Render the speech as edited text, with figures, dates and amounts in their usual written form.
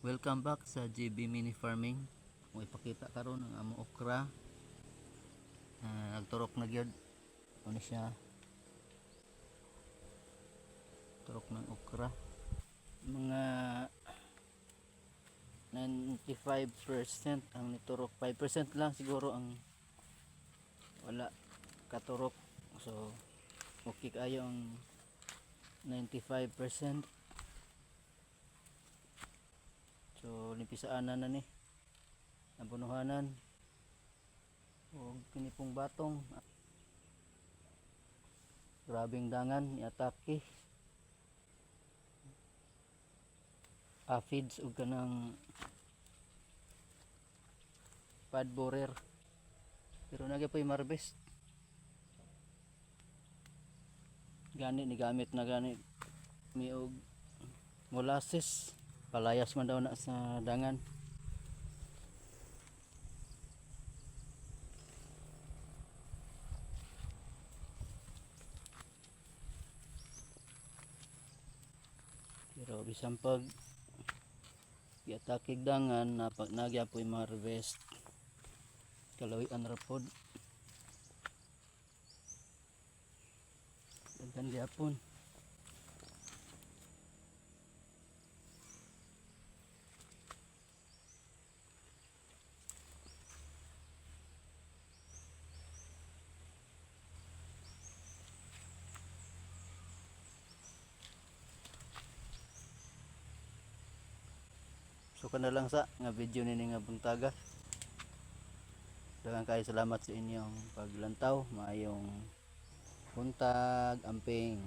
Welcome back sa GB Mini Farming. Mo ipakita karon ang among okra. Nagturok na gyud. Ano siya? Turok ng okra. Mga 95% ang niturok. 5% lang siguro ang wala katurok. So okay kayo ang 95%. So nimpisaanan na ni. Nabunuhanan. O kinipong batong. Grabing dangan iatake. Aphids o kanang pad borer. Pero nagyapoy marbest. Gani ni gamit na gani miog molasses. Palayas man daw na sa dangan. Pero bisan pag iatake dangan na pag nagyapoy harvest kalawian ra pod. Daghan gyapon. So kana lang sa nga video nini nga buntaga. Daghang kayo salamat sa inyong paglantaw. Maayong buntag, amping.